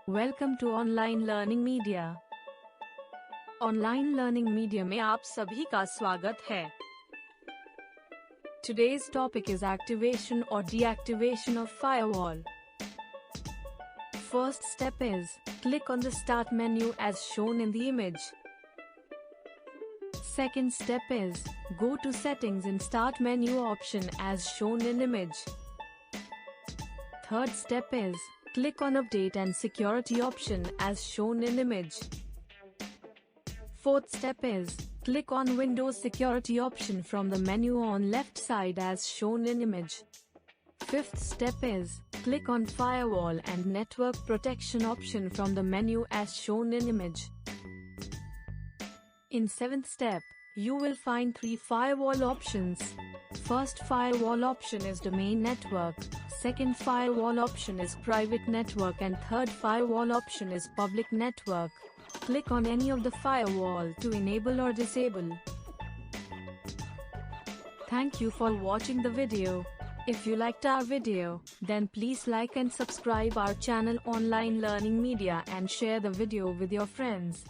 Welcome to online learning media. Online learning media में आप सभी का स्वागत है। Today's topic is activation or deactivation of firewall. First step is, click on the start menu as shown in the image. Second step is, go to settings in start menu option as shown in image. Third step is, click on update and security option as shown in image. Fourth step is, click on Windows security option from the menu on left side as shown in image. Fifth step is, click on firewall and network protection option from the menu as shown in image. In seventh step, you will find three firewall options. First firewall option is domain network, second firewall option is private network and third firewall option is public network. Click on any of the firewall to enable or disable. Thank you for watching the video. If you liked our video, then please like and subscribe our channel Online Learning Media and share the video with your friends.